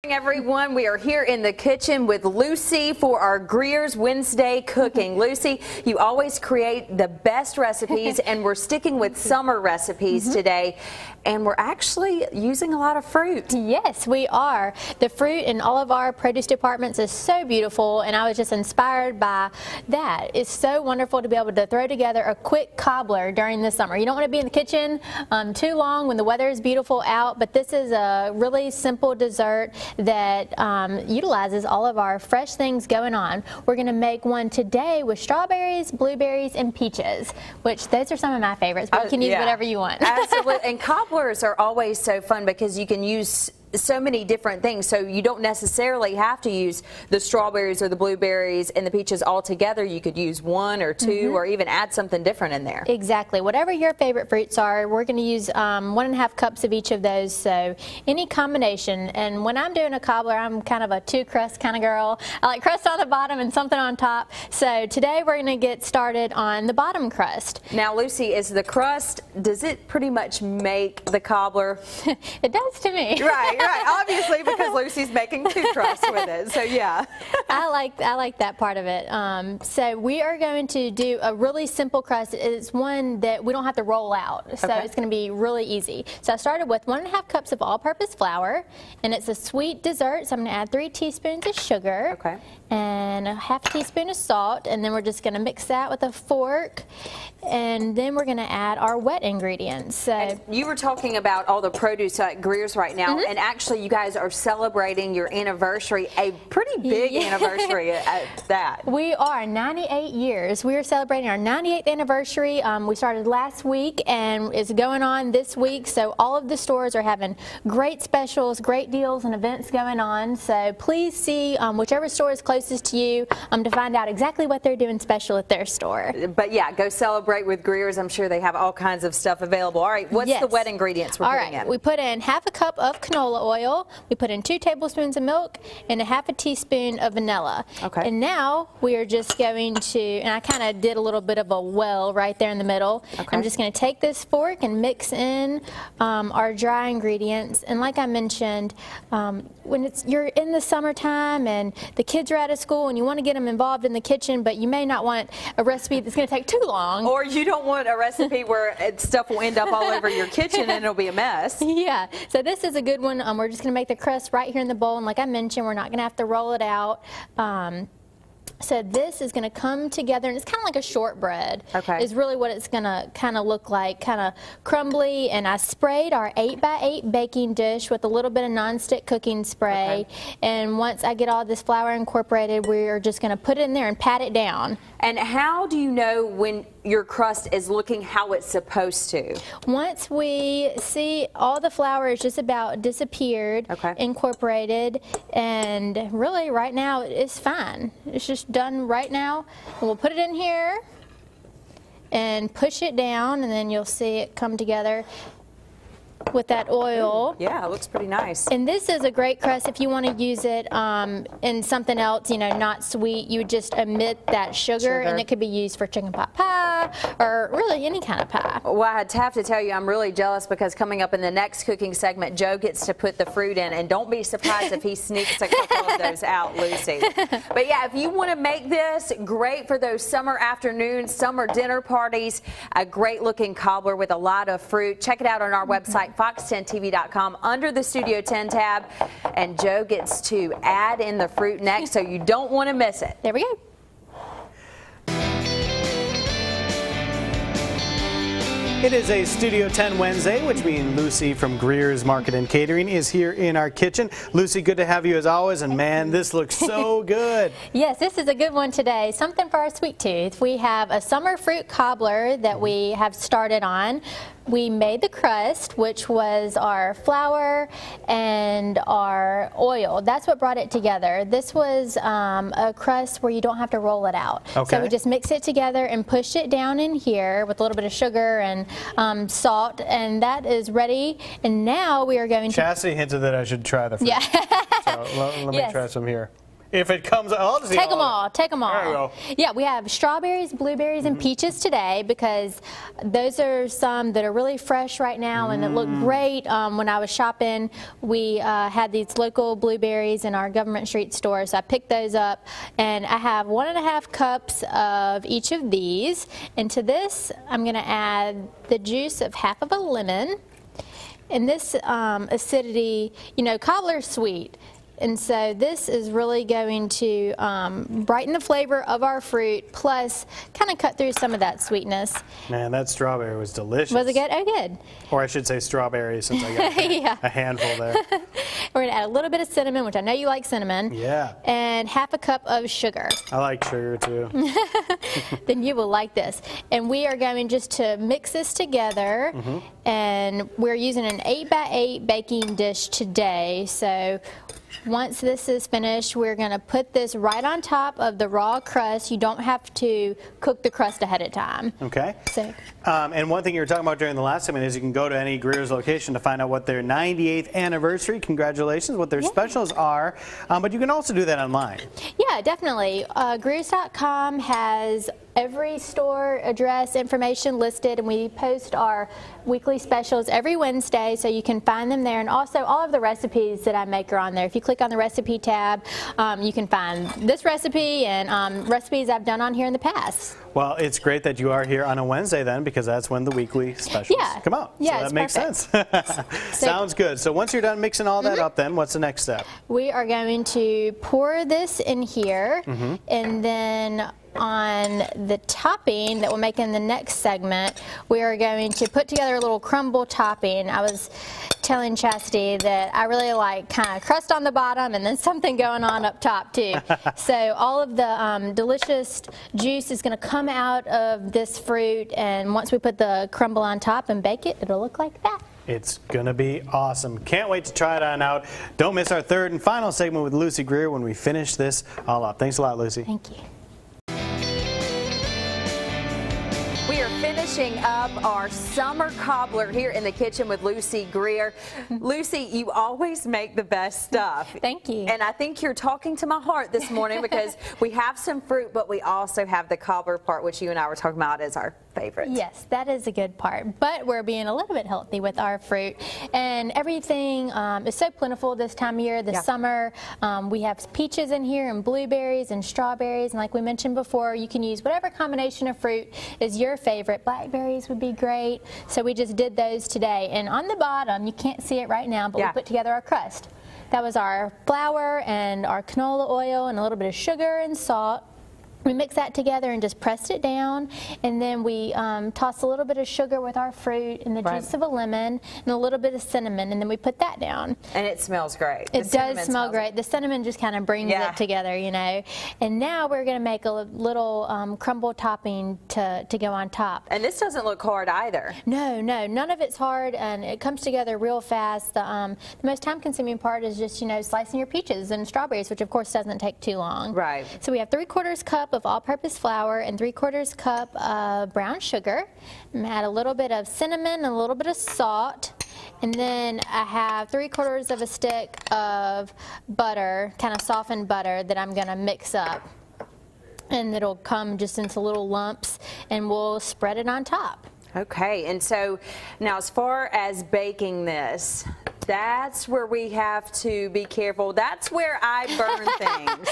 Everyone, we are here in the kitchen with Lucy for our Greer's Wednesday cooking. Lucy, you always create the best recipes, and we're sticking with summer recipes today, and we're actually using a lot of fruit. Yes, we are. The fruit in all of our produce departments is so beautiful, and I was just inspired by that. It's so wonderful to be able to throw together a quick cobbler during the summer. You don't want to be in the kitchen too long when the weather is beautiful out, but this is a really simple dessert that utilizes all of our fresh things going on. We're going to make one today with strawberries, blueberries, and peaches, which those are some of my favorites, but you can use whatever you want. Absolutely. And cobblers are always so fun because you can use so many different things, so you don't necessarily have to use the strawberries or the blueberries and the peaches all together. You could use one or two or even add something different in there. Exactly. Whatever your favorite fruits are, we're going to use 1.5 cups of each of those, so any combination. And when I'm doing a cobbler, I'm kind of a two-crust kind of girl. I like crust on the bottom and something on top. So today we're going to get started on the bottom crust. Now, Lucy, is the crust, does it pretty much make the cobbler? It does to me. Right, obviously, because Lucy's making two crusts with it, so yeah. I like that part of it. So we are going to do a really simple crust. It's one that we don't have to roll out, so it's going to be really easy. So I started with 1.5 cups of all-purpose flour, and it's a sweet dessert, so I'm going to add 3 teaspoons of sugar and a ½ teaspoon of salt, and then we're just going to mix that with a fork, and then we're going to add our wet ingredients. So and you were talking about all the produce at Greer's right now, and actually you guys are celebrating your anniversary, a pretty big anniversary at that. We are 98 years. We are celebrating our 98th anniversary. We started last week and it's going on this week, so all of the stores are having great specials, great deals and events going on, so please see whichever store is closest to you to find out exactly what they're doing special at their store. But yeah, go celebrate with Greer's. I'm sure they have all kinds of stuff available. All right, what's the wet ingredients we're putting in? We put in ½ cup of canola oil, we put in 2 tablespoons of milk, and a ½ teaspoon of vanilla. And now we are just going to, and I kind of did a little bit of a well right there in the middle. I'm just going to take this fork and mix in our dry ingredients. And like I mentioned, when you're in the summertime and the kids are out of school and you want to get them involved in the kitchen, but you may not want a recipe that's going to take too long. Or you don't want a recipe where stuff will end up all over your kitchen and it'll be a mess. Yeah, so this is a good one. We're just going to make the crust right here in the bowl, and like I mentioned, we're not going to have to roll it out. So this is going to come together, and it's kind of like a shortbread is really what it's going to kind of look like, kind of crumbly. And I sprayed our 8x8 baking dish with a little bit of nonstick cooking spray. And once I get all this flour incorporated, we're just going to put it in there and pat it down. And how do you know when your crust is looking how it's supposed to? Once we see all the flour is just about disappeared, incorporated, and really right now it's fine. It's just done right now. And we'll put it in here and push it down, and then you'll see it come together with that oil. Yeah, it looks pretty nice. And this is a great crust if you want to use it in something else, you know, not sweet. You would just omit that sugar, and it could be used for chicken pot pie or really any kind of pie. Well, I'd have to tell you, I'm really jealous because coming up in the next cooking segment, Joe gets to put the fruit in, and don't be surprised if he sneaks a couple of those out, Lucy. But yeah, if you want to make this great for those summer afternoons, summer dinner parties, a great looking cobbler with a lot of fruit, check it out on our website, fox10tv.com, under the Studio 10 tab, and Joe gets to add in the fruit next, so you don't want to miss it. There we go. It is a Studio 10 Wednesday, which means Lucy from Greer's Market and Catering is here in our kitchen. Lucy, good to have you as always, and man, this looks so good. Yes, this is a good one today. Something for our sweet tooth. We have a summer fruit cobbler that we have started on. We made the crust, which was our flour and our oil. That's what brought it together. This was a crust where you don't have to roll it out. So we just mix it together and push it down in here with a little bit of sugar and salt, and that is ready. And now we are going to... Chassie hinted that I should try the fruit. Yeah. So let me try some here. If it comes, I'll just eat Take them all. Take them all. There we go. Yeah, we have strawberries, blueberries, and peaches today because those are some that are really fresh right now and that look great. When I was shopping, we had these local blueberries in our Government Street store, so I picked those up. And I have 1.5 cups of each of these. And to this, I'm going to add the juice of half of a lemon. And this acidity, you know, cobbler's sweet. And so this is really going to brighten the flavor of our fruit, plus kind of cut through some of that sweetness. Man, that strawberry was delicious. Was it good? Oh, good. Or I should say strawberry, since I got Yeah. a handful there. We're going to add a little bit of cinnamon, which I know you like cinnamon. Yeah. And half a cup of sugar. I like sugar, too. Then you will like this. And we are going just to mix this together. And we're using an 8x8 baking dish today. So once this is finished, we're going to put this right on top of the raw crust. You don't have to cook the crust ahead of time. Okay. So, And one thing you were talking about during the last segment is you can go to any Greer's location to find out what their 98th anniversary, congratulations, what their specials are. But you can also do that online. yeah, definitely. Greers.com has every store address information listed, and we post our weekly specials every Wednesday, so you can find them there. And also all of the recipes that I make are on there. If you click on the recipe tab, you can find this recipe and recipes I've done on here in the past. Well, it's great that you are here on a Wednesday then, because that's when the weekly specials come out. Yeah, so that makes perfect. sense. Sounds good. So once you're done mixing all that up, then what's the next step? We are going to pour this in here, and then on the topping that we'll make in the next segment, we are going to put together a little crumble topping. I was telling Chastity that I really like kind of crust on the bottom and then something going on up top too. So all of the delicious juice is going to come out of this fruit, and once we put the crumble on top and bake it, it'll look like that. It's going to be awesome. Can't wait to try it on out. Don't miss our third and final segment with Lucy Greer when we finish this all up. Thanks a lot, Lucy. Thank you. We are finishing up our summer cobbler here in the kitchen with Lucy Greer. Lucy, you always make the best stuff. Thank you. And I think you're talking to my heart this morning because we have some fruit, but we also have the cobbler part, which you and I were talking about as our favorite. Yes, that is a good part, but we're being a little bit healthy with our fruit, and everything is so plentiful this time of year, this summer. We have peaches in here and blueberries and strawberries, and like we mentioned before, you can use whatever combination of fruit is your favorite. Blackberries would be great, so we just did those today. And on the bottom, you can't see it right now, but we put together our crust. That was our flour and our canola oil and a little bit of sugar and salt. We mixed that together and just pressed it down, and then we tossed a little bit of sugar with our fruit and the juice of a lemon and a little bit of cinnamon, and then we put that down. And it smells great. It does smell great. The cinnamon just kind of brings it together, you know. And now we're going to make a little crumble topping to go on top. And this doesn't look hard either. No, none of it's hard, and it comes together real fast. The most time-consuming part is just, you know, slicing your peaches and strawberries, which of course doesn't take too long. Right. So we have 3/4 cup of all-purpose flour and 3/4 cup of brown sugar. And add a little bit of cinnamon and a little bit of salt. And then I have 3/4 of a stick of butter, kind of softened butter, that I'm going to mix up. And it'll come just into little lumps, and we'll spread it on top. Okay, and so now as far as baking this, that's where we have to be careful. That's where I burn things.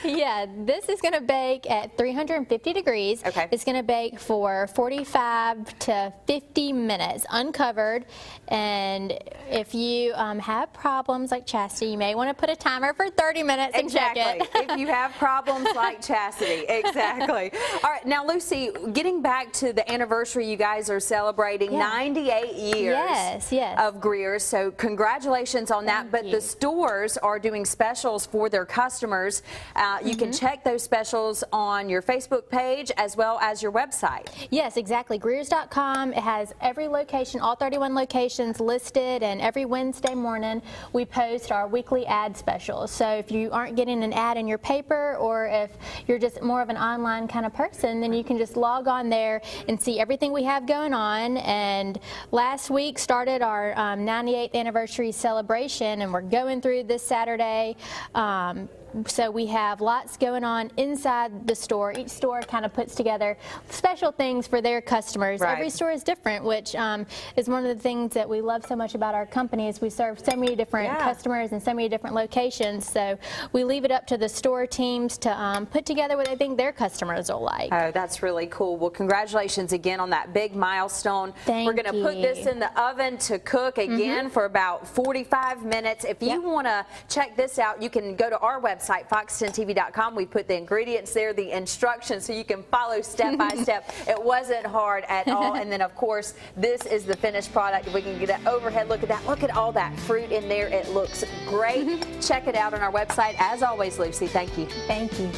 Yeah, this is going to bake at 350 degrees. Okay. It's going to bake for 45 to 50 minutes uncovered. And if you have problems like Chastity, you may want to put a timer for 30 minutes and check it. If you have problems like Chastity, exactly. All right, now Lucy, getting back to the anniversary you guys are celebrating, 98 years of Greer's, so congratulations on that. But the stores are doing specials for their customers. You can check those specials on your Facebook page as well as your website. Yes, exactly. Greers.com. It has every location, all 31 locations listed, and every Wednesday morning we post our weekly ad specials. So if you aren't getting an ad in your paper, or if you're just more of an online kind of person, then you can just log on there and see everything we have going on. And last week started our our 98th anniversary celebration, and we're going through this Saturday. So we have lots going on inside the store. Each store kind of puts together special things for their customers. Right. Every store is different, which is one of the things that we love so much about our company is we serve so many different customers and so many different locations. So we leave it up to the store teams to put together what they think their customers will like. Oh, that's really cool. Well, congratulations again on that big milestone. We're going to put this in the oven to cook again for about 45 minutes. If you want to check this out, you can go to our website, fox10tv.com. We put the ingredients there, the instructions, so you can follow step by step. It wasn't hard at all. And then, of course, this is the finished product. We can get an overhead look at that. Look at all that fruit in there. It looks great. Check it out on our website. As always, Lucy, thank you. Thank you.